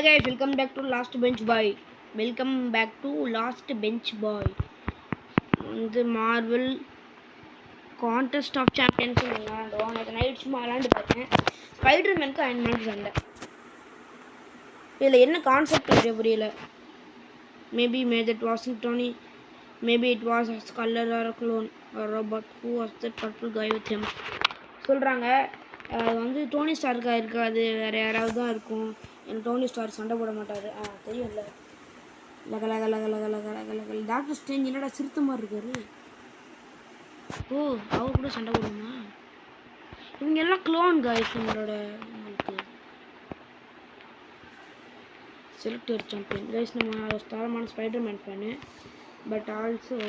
Guys, welcome back to Last Bench Boy. Welcome back to Last Bench Boy. The Marvel Contest of Champions விளையாண்டோம். நேற்று night சும்மா விளையாண்டு பார்த்தேன். ஸ்பைடர்மேனுக்கு அயன்மேனுக்கு சண்டை. இதில் என்ன கான்செப்ட் புரியல. Maybe that wasn't Tony. Maybe it was a scholar or a clone or a robot. Who was that purple guy with him? சொல்கிறாங்க அது வந்து டோனி ஸ்டார்க்கா இருக்காது, வேறு யாராவது தான் இருக்கும். எனக்கு டோனி ஸ்டார் சண்டை போட மாட்டார். தெரியும்ல. லக லக லக லக லக லக லக டாக்டர் ஸ்ட்ரேஞ்ச் என்னடா சிறுத்த மாதிரி இருக்காரு. ஓ, அவர் கூட சண்டை போடுமா? இவங்க எல்லாம் க்ளோன் காய்ஸ். நம்மளோட உங்களுக்கு செலக்டட் சாம்பியன் கைஸ். நம்ம தரமான Spiderman fan. But also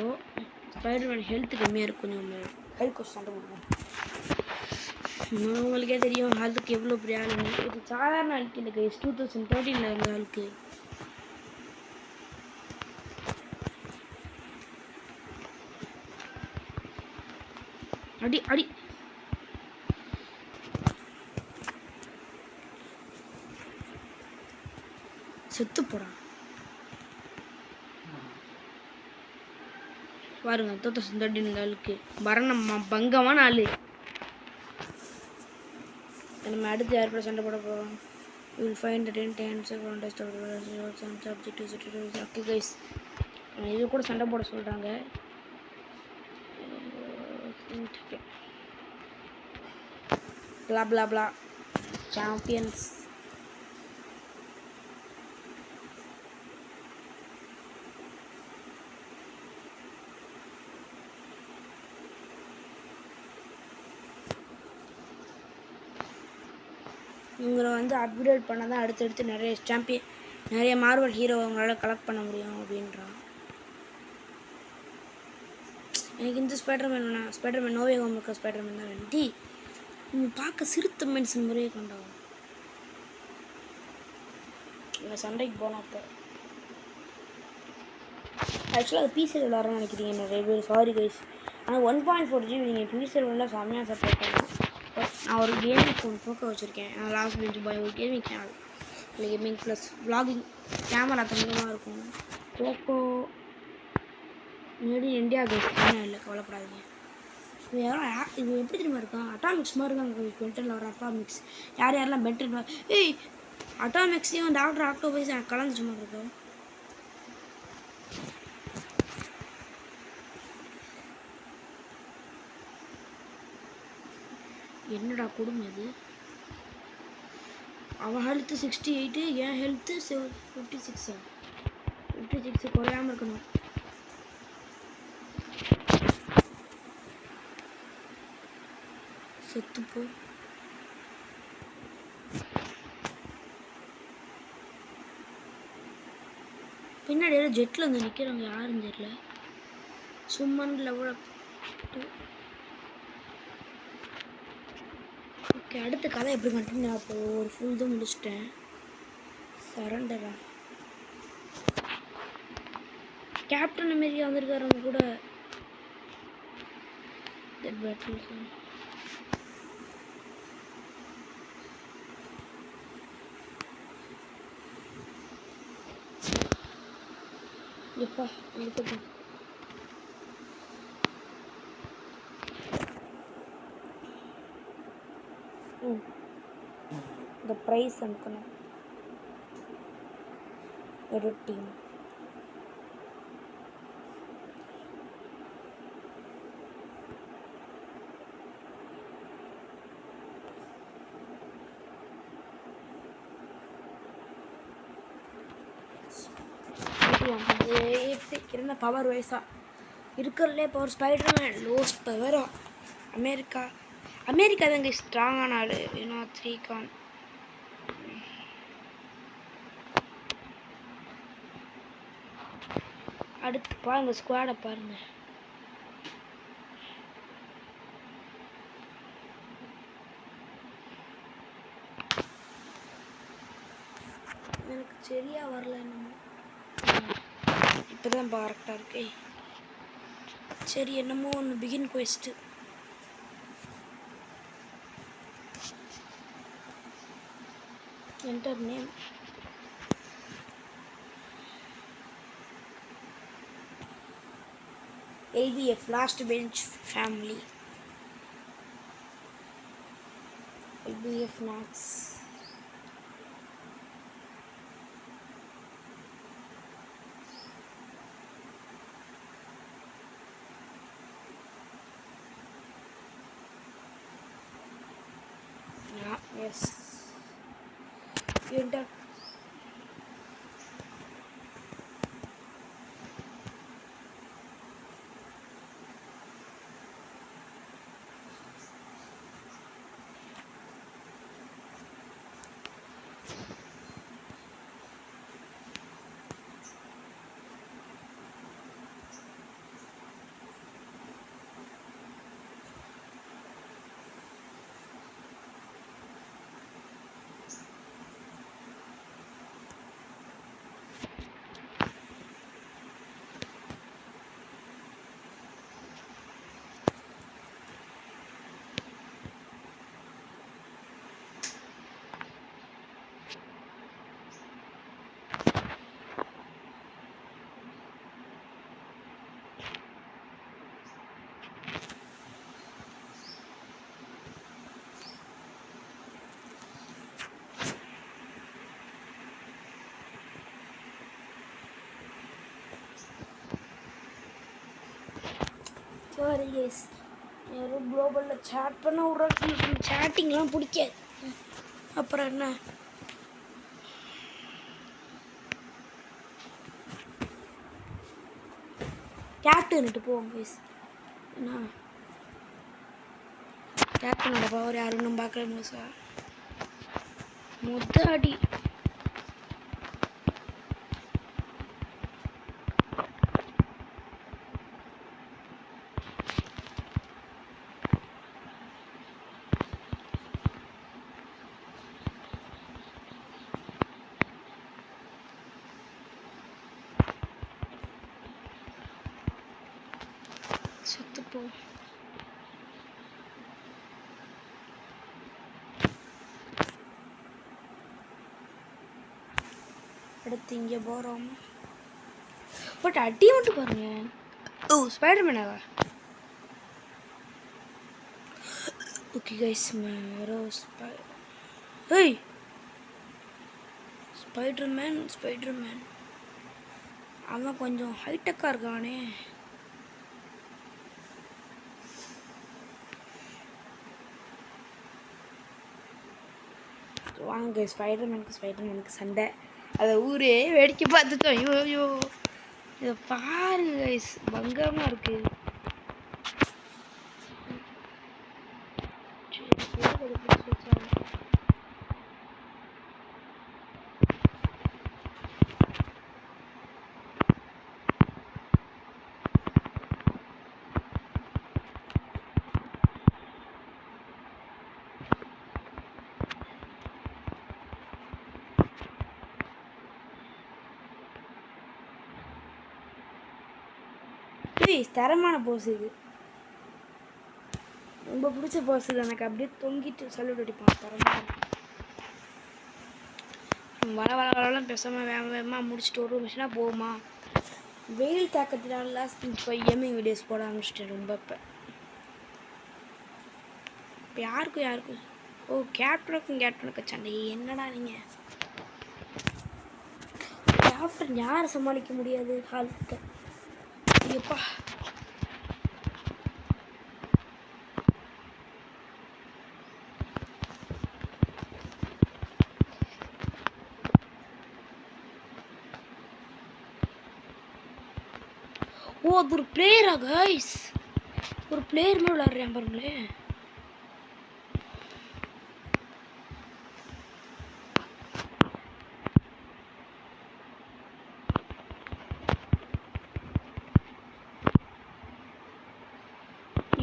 Spiderman health கம்மியாக இருக்கும். கொஞ்சம் ஹெல்த் கொஞ்சம் சண்டை போடுவோம். உங்களுக்கே தெரியும் ஹாலுக்கு எவ்வளோ பெரிய ஆளுங்க. இது சாதாரண ஆளுக்கு இல்லை கைஸ். 2013 இருந்த ஆளுக்கு. அடி அடி செத்து போடா. பாருங்க 2013 இருந்த ஆளுக்கு பரணம்மா பங்கமான ஆளு. நம்ம அடுத்து யார் கூட சண்டை போட போகிறோம்? You will find the 10 times contest of some objectives. Okay guys, இது கூட சண்டை போட சொல்கிறாங்க. blah blah blah champions. இவங்களை வந்து அப்கிரேட் பண்ணால் தான் அடுத்தடுத்து நிறைய மார்வல் ஹீரோ அவங்களால கலெக்ட் பண்ண முடியும் அப்படின்றான். எனக்கு இந்த ஸ்பைடர்மேன் வேணாம். ஸ்பைடர்மேன் நோவே ஹோம் இருக்க ஸ்பைடர்மேன் தான் வேண்டி. நீங்கள் பார்க்க சிறுத்த மென்ஷன் முறையே கொண்டாகும். இந்த சண்டைக்கு போனால் இப்போ ஆக்சுவலாக அது பிசியில் விளாட்றோன்னு நினைக்கிறீங்க நிறைய பேர். Sorry guys. ஆனால் 1.4 GB நீங்கள் பிசியில் விளாட செம்மையாக சப்போர்ட் பண்ணலாம். நான் ஒரு கேமிங் ஃபோன் போக்க வச்சுருக்கேன். லாஸ்ட் பெஞ்ச் பாய் ஒரு கேமிங் சேனல். இல்லை கேமிங் ப்ளஸ் vlogging. கேமரா தங்கமாக இருக்கும். Poco made in India guys. என்ன இல்லை, கவலைப்படாதீங்க. இது யாரும் இது எப்படி தெரியுமா இருக்கான்? அட்டாமிக்ஸ் மாதிரி இருக்காங்க. பென்டனில் வர அட்டாமிக்ஸ். யாரெல்லாம் பென்டன் ஏய் அட்டாமிக்ஸையும் டாக்டர் ஆக்டோபஸ் கலந்துச்சு மாதிரி இருக்கா? என்னடா கொடுமை இது. அவன் ஹெல்த்து 68, என் ஹெல்த்து 56. 56 குறையாமல் இருக்கணும். செத்துப்போ. பின்னாடி யாரும் ஜெட்டில் வந்து நிற்கிறவங்க யாருன்னு தெரியல. சும்மன்ல கூட. ஓகே, அடுத்த கதை எப்படி கண்டினியூ ஆக போகுது? ஒரு ஃபுல் தான் முடிச்சிட்டேன். சரண்டரா கேப்டன் அமெரிக்கா வந்திருக்காரு அவங்க கூட. எப்பா இருக்கட்டும். இந்த ப்ரைஸ் அனுக்கணும். ஒரு டீம் என்ன பவர் வைஸா இருக்கிறதுலே பவர் ஸ்பைடர்மேன் லோஸ்ட் பவரா. அமெரிக்கா தான் இங்கே ஸ்ட்ராங்கான ஆள். ஏன்னா 3 கான். அடுத்து பாருங்க ஸ்குவாடை பாருங்க. எனக்கு சரியா வரல என்னமோ. இப்போதான் கரெக்டாக இருக்கு. சரி, என்னமோ ஒன்று begin quest. enter name. LBF, last bench family. LBF Max. Yeah, yes. You enter. Sorry guys, யாரும் குளோபலில் சேட் பண்ண விட்றாங்க, சேட்டிங்லாம் பிடிக்காது. அப்புறம் என்ன, கேப்டன்ட்டு போவோம் கைஸ். என்ன கேப்டனோட பவர் யாரும் இன்னும் பார்க்கல சார். மொத்த அடி செத்துப்போ. அடுத்து இங்கே போகிறோம். பட் அடி மட்டும் பாருங்க. ஓ ஸ்பைடர்மேனாவா? ஓகே கைஸ், ஏய் ஸ்பைடர்மேன் அவன் கொஞ்சம் ஹைடெக்காக இருக்கானே. வாங்க ஸ்பைடர்மேனுக்கு சண்டை. அதை ஊரே வேடிக்கை பார்த்துட்டோம். ஐயோ இதை பாருங்க கைஸ், பங்கமாக இருக்கு. தரமான போஸ் இது, ரொம்ப பிடிச்ச போஸ் இது எனக்கு. அப்படியே தொங்கிட்டு சல்யூட் அடிப்பான். தரமான வளவளவெல்லாம் பேசாமல் வேகமாக முடிச்சுட்டு ஒரு மிஷினாக போகுமா. வெயில் தாக்கத்தினால இப்போ கேமிங் வீடியோஸ் போட ஆரம்பிச்சிட்டேன் ரொம்ப. இப்போ யாருக்கும் ஓ கேப்டனுக்கு சண்டை. என்னடா நீங்கள் கேப்டன் யாரை சமாளிக்க முடியாது ஹால்க்கு. ஐயப்பா ஓ அது ஒரு பிளேயரா கைஸ்? ஒரு பிளேயர் மாதிரி விளையாடுறேன் பாருங்களேன்.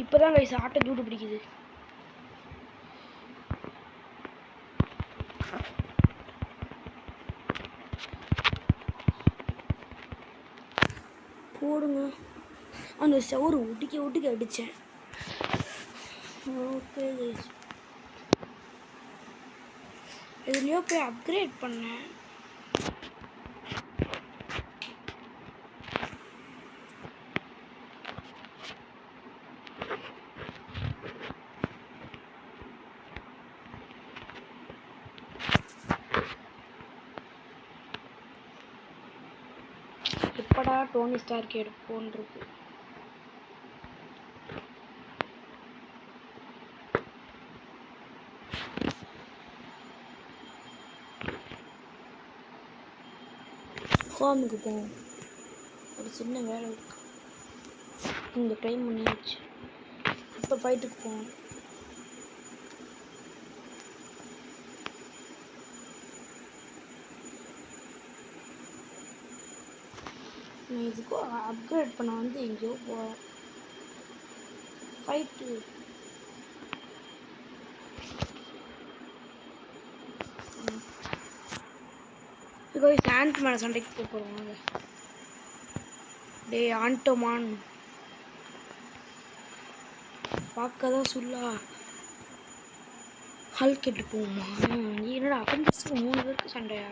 இப்போதான் கைஸ் ஆட்டை தூடு பிடிக்குது. போடுங்க. அந்த சவுறு ஒட்டிக்க அடித்தேன். ஓகே கைஸ், இதுலேயோ போய் அப்கிரேட் பண்ணேன். எப்படா டோனி ஸ்டார்க் எடுப்போன்றது. ஹோமுக்கு போவோம். ஒரு சின்ன வேலை இருக்கு. இந்த டைம் பண்ணியாச்சு. இப்போ ஃபைட்டுக்கு போவோம். நான் இதுக்கும் அப்கிரேட் பண்ண வந்து எங்கேயோ போகிறேன். ஃபைட்டு இப்போ சாண்ட் மேலே சண்டைக்கு போகிறோம். டே ஆண்டோமான் பார்க்க தான் சொல்லா ஹல் கெட்டு போகுமா? நீ என்னடா அப்பன்டிஸ்க்கு 3 பேருக்கு சண்டையா?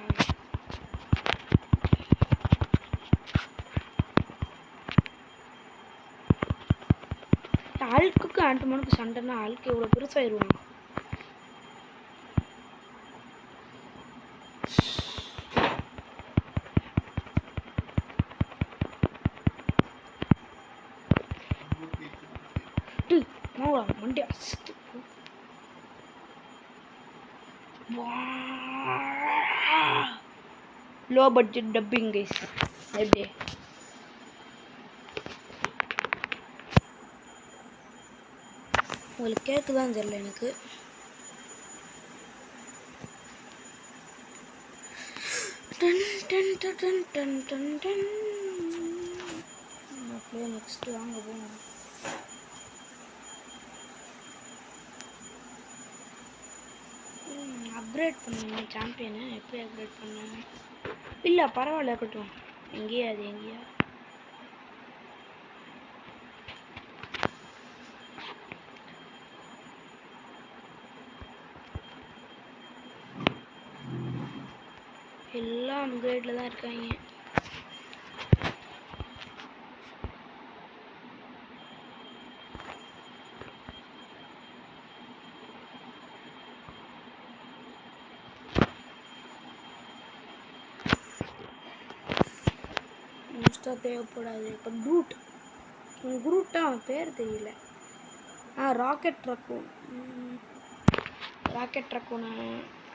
ஹல்க்குக்கு ஆண்டோமானுக்கு சண்டைன்னா ஹல்க்கு எவ்வளோ பெருசாகிடுவான். Monday low budget dubbing guys. எப்படி உங்களுக்கு கேட்குதான் தெரியல எனக்கு. அப்படியே நெக்ஸ்ட் வாங்க போவோம். அப்கிரேட் பண்ணேன் சாம்பியனை. எப்படி அப்கிரேட் பண்ணேன்? இல்லை பரவாயில்ல இருக்கட்டும். எங்கேயா அது எங்கேயா எல்லாம் அப்கிரேடில் தான் இருக்காங்க. மோஸ்ட்டாக தேவைப்படாது. இப்போ குரூட்டா அவன் பேர் தெரியல. ராக்கெட் ட்ரக்கூன். ராக்கெட் ட்ரக்கூன்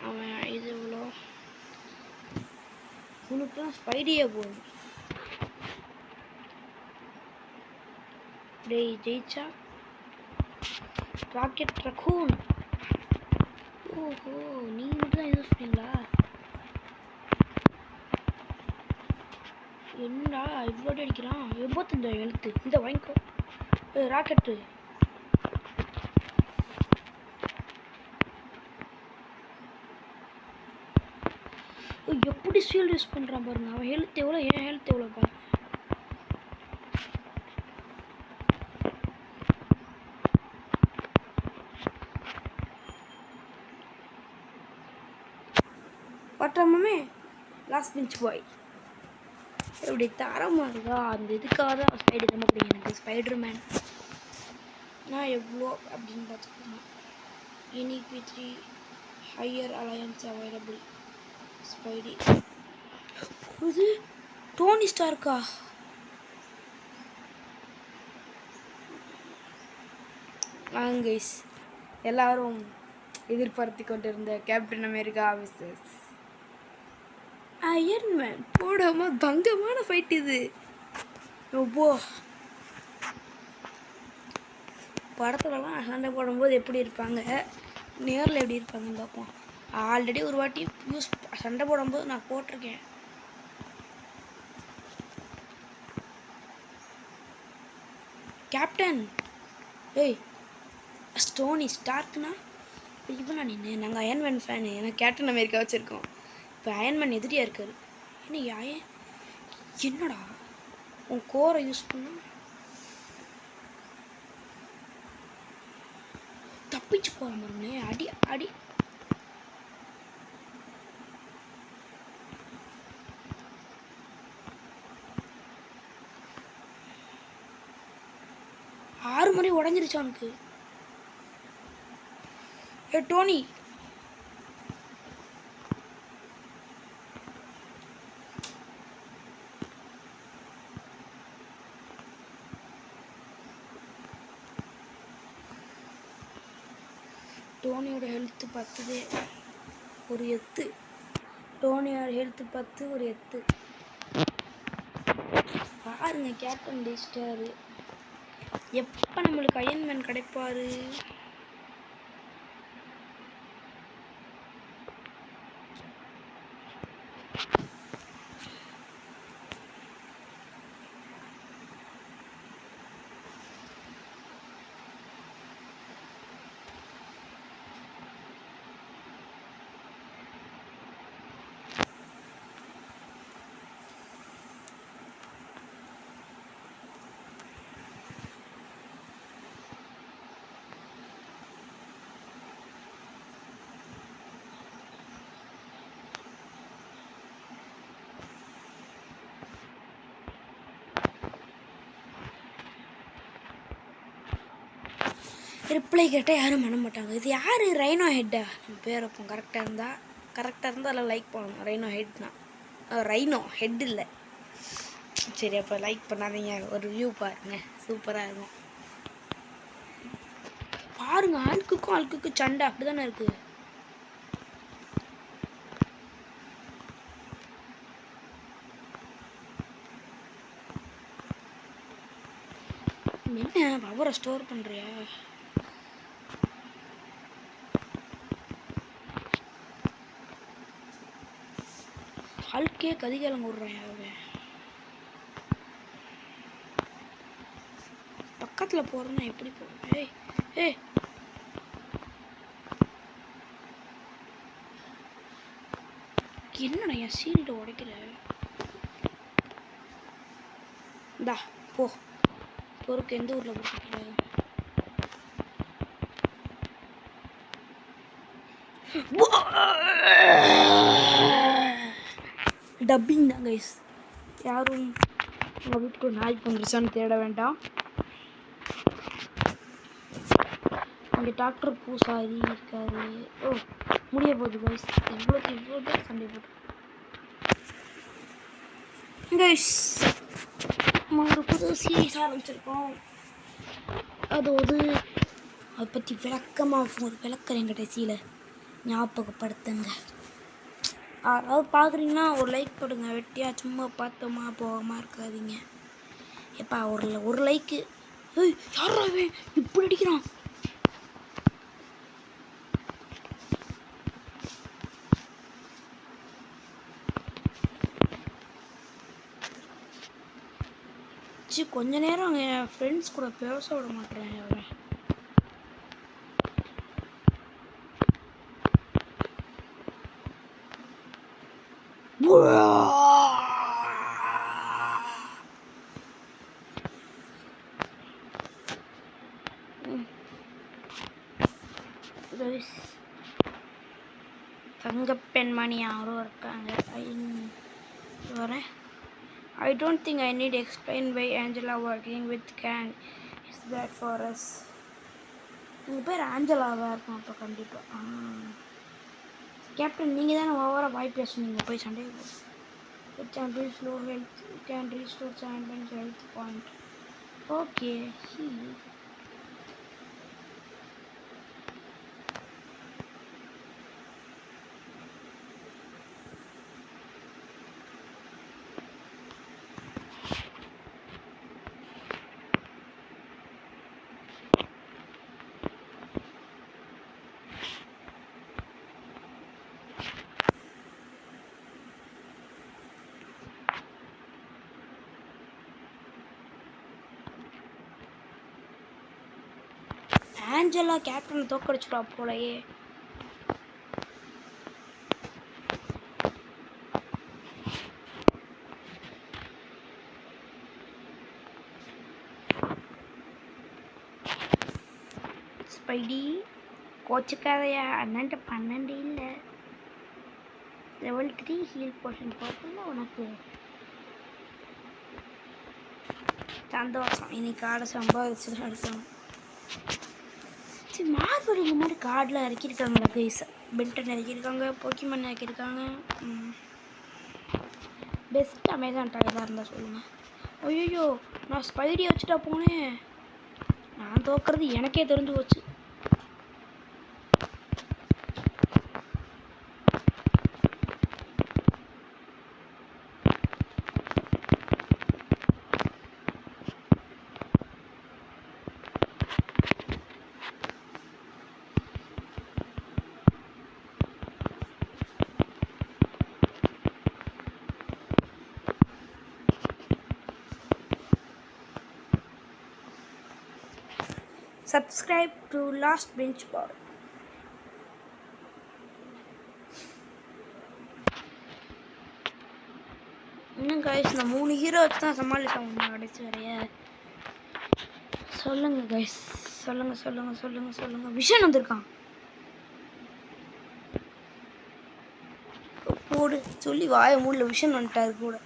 அவன் இது இவ்வளோ உனக்குலாம் ஸ்பைடியே போகும். டேய் ஜெயிச்சா ராக்கெட் ட்ரக்கூன். ஓஹோ நீங்கள் மட்டும் தான் யூஸ் பண்ணீங்களா? என்னடா இவ்வளோ அடிக்கிறான்? 85 எழுத்து. இந்த வாங்கிக்கோ ராக்கெட்டு. எப்படி ஷீல்டு யூஸ் பண்ணுறான் பாருங்க. அவன் ஹெல்த் எவ்வளோ, என் ஹெல்த் எவ்வளோ பாருங்க. பட்டாமே லாஸ்ட் பெஞ்ச் பாய் இப்படி தரமாக இருக்கா? அந்த இதுக்காக தான் ஸ்பைடர் ரொம்ப பிடிக்கும் எனக்கு. ஸ்பைடர் மேன் நான் எவ்வளோ அப்படின்னு பார்த்துக்கோங்க. Unique 3 higher alliance available. Spidey இது டோனி ஸ்டார்க்கா? கைஸ் எல்லாரும் எதிர்பார்த்து கொண்டிருந்த captain America versus Iron Man போடாமல் பங்கமான ஃபைட் இது. ரொம்ப படத்துலலாம் சண்டை போடும்போது எப்படி இருப்பாங்க, நேரில் எப்படி இருப்பாங்கன்னு பார்ப்போம். ஆல்ரெடி ஒரு வாட்டி சண்டை போடும்போது நான் போட்டிருக்கேன். கேப்டன் ஏய் டோனி ஸ்டார்க்னா இவனா நின்று நாங்கள் அயன்மேன் ஃபேனு. எனக்கு கேப்டன் அமெரிக்கா வச்சுருக்கோம். இப்போ அயன்மேன் எதிரியாக இருக்காரு. என்ன என்னடா உன் கோரை யூஸ் பண்ண தப்பிச்சு போகிற மாதிரி அடி அடி. ஆறு முறை உடஞ்சிருச்சு அவனுக்கு. டோனி டோனியோட ஹெல்த்து 10 ஒரு எத்து. டோனியோட ஹெல்த்து 10 ஒரு எத்து. பாருங்க கேப்டன் டிஸ்டர் எப்போ நம்மளுக்கு அயன்மேன் கிடைப்பாரு? ரிப்ளை கேட்டால் யாரும் பண்ண மாட்டாங்க. இது யார்? ரைனோ ஹெட்டா? பேர் வைப்போம். கரெக்டாக இருந்தால் அதில் லைக் பண்ணணும். ரைனோ ஹெட்னா ரைனோ ஹெட் இல்லை. சரி அப்போ லைக் பண்ணாதீங்க. ஒரு வியூ பாருங்கள், சூப்பராக இருக்கும். பாருங்கள் ஆளுக்குக்கும் சண்டை அப்படி தானே இருக்குது. என்ன பவரை ஸ்டோர் பண்ணுறியா? ஹல்கே கதிகாலம் விட்றேன். பக்கத்தில் போகிறேன்னா எப்படி போகிறேன்? ஏய் ஏய் என்னடா என் ஷீல்டை உடைக்கிற? இந்தா போ. பொறுக்கு எந்த ஊரில் போட்டுருக்கீங்க? டப்பிங் தான் கைஸ். யாரும் உங்கள் வீட்டுக்கு நாய் வந்துருச்சான்னு தேட வேண்டாம். இங்கே டாக்டர் பூசாரி இருக்காரு. ஓ முடிய போகுது கைஸ். இவ்வளோ பேர் சண்டை போட்டு கைஸ் ஒரு புது சீரீஸ் ஆரம்பிச்சிருக்கோம். அதை பற்றி விளக்கமாக ஒரு விளக்குறேன் கடைசியில். ஞாபகப்படுத்துங்க. அதாவது பார்க்குறீங்கன்னா ஒரு லைக் போடுங்க. வெட்டியாக சும்மா பார்த்தோமா போகாமல் இருக்காதீங்க. எப்பா ஒரு லைக்கு. ஏய் யாராவே இப்படி அடிக்கிறான்? கொஞ்ச நேரம் என் ஃப்ரெண்ட்ஸ் கூட பேச விட மாட்டேறேன். அவன் தங்கப்பெண்மணி யாரும் இருக்காங்க. வரேன். I don't think I need to explain why Angela working with gang is bad for us. உங்கள் பேர் ஆஞ்சலாவாக இருக்கும் அப்போ கண்டிப்பாக. கேப்டன் நீங்கள் தானே ஓவராக வாய் பேசுனீங்க. போய் சண்டையை போடு. Can restore health. Can restore champion's health point. Okay. Angela captain தோக்கடிச்சுடா போலயே. ஸ்பைடி கோச்சுக்காதையா? அண்ணன்ட்ட 12 இல்லை. லெவல் 3 ஹீல் போர்ஷன் போட்டல உனக்கு. சந்தோஷம். இன்னைக்கு கார்டை சம்பாதிச்சு தான் எடுக்கணும். சரி மார்வல் இந்த மாதிரி கார்டில் இறக்கியிருக்காங்களா கைஸ்? பென்டன் இறக்கியிருக்காங்க, போக்கிமன் இறக்கியிருக்காங்க. பெஸ்ட் அமேசான் டாய்ஸாக இருந்தால் சொல்லுங்கள். ஐயோ நான் ஸ்பைடி வச்சுட்டா போனேன். நான் தோக்கிறது எனக்கே தெரிஞ்சு போச்சு. subscribe to Last Bench Pod. இன்னும் கைஸ் நான் 3 ஹீரோ வச்சு தான் சமாளிப்பேன் கடைசி வரைய. சொல்லுங்க கைஸ், சொல்லுங்க. விஷன் வந்திருக்கான் போடு சொல்லி வாய மூடல. விஷன் வந்துட்டாரு கூட.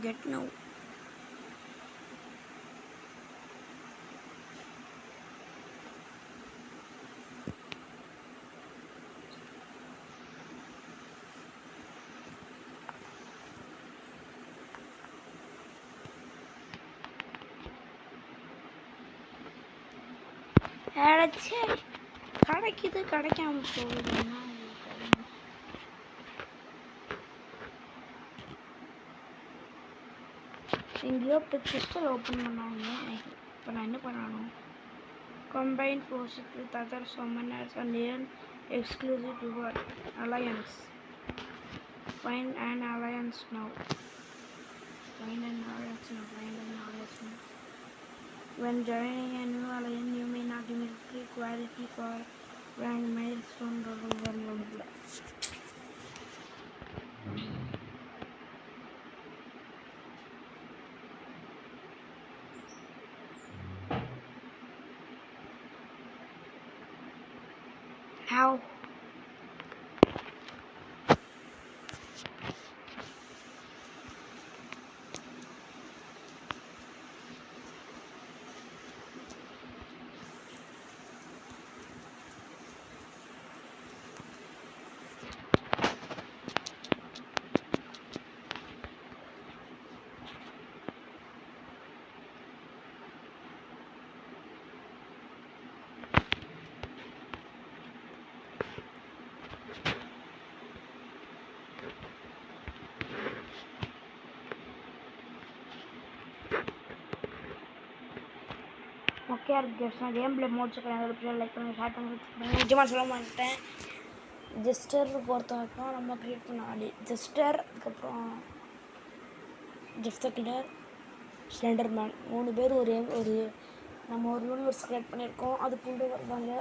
Get now. கிடைக்குது கிடைக்காம போகுதுன்னா எங்கேயோ இப்போ கிறிஸ்டல் ஓப்பன் பண்ணாங்க. இப்போ நான் என்ன பண்ணணும்? Combine forces with other summoners and earn exclusive reward. Alliance. Find an alliance now. When joining a new alliance, you may not immediately qualify for rank milestone. How? Okay guys, நான் game play முடிச்சுக்கிறேன். அதோட like பண்ணி share பண்ணி நிஜமாக சொல்ல மாட்டேன். Gesture பொறுத்த வரைக்கும் நம்ம க்ரியேட் பண்ண ஆடி ஜெஸ்டர், அதுக்கப்புறம் ஜெஃப்த கில்லர், ஸ்லெண்டர் மேன் 3 பேர் ஒரு நம்ம ஒரு யூனிவர்ஸ் க்ரியேட் பண்ணியிருக்கோம். அதுக்குள்ளே வருவாங்க.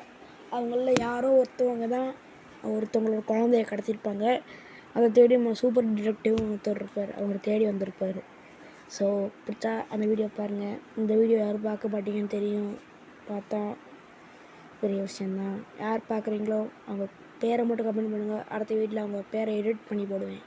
அவங்களில் யாரோ ஒருத்தவங்களோட குழந்தைய கடத்திருப்பாங்க. அதை தேடி நம்ம சூப்பர் டிடெக்டிவ் ஒருத்தர் இருப்பார். அவர் தேடி வந்திருப்பார். ஸோ பிடிச்சா அந்த வீடியோ பாருங்கள். இந்த வீடியோ யாரும் பார்க்க மாட்டீங்கன்னு தெரியும். பார்த்தா பெரிய விஷயந்தான். யார் பார்க்குறீங்களோ அவங்க பேரை மட்டும் கமெண்ட் பண்ணுங்கள். அடுத்த வீட்டில் அவங்க பேரை எடிட் பண்ணி போடுவேன்.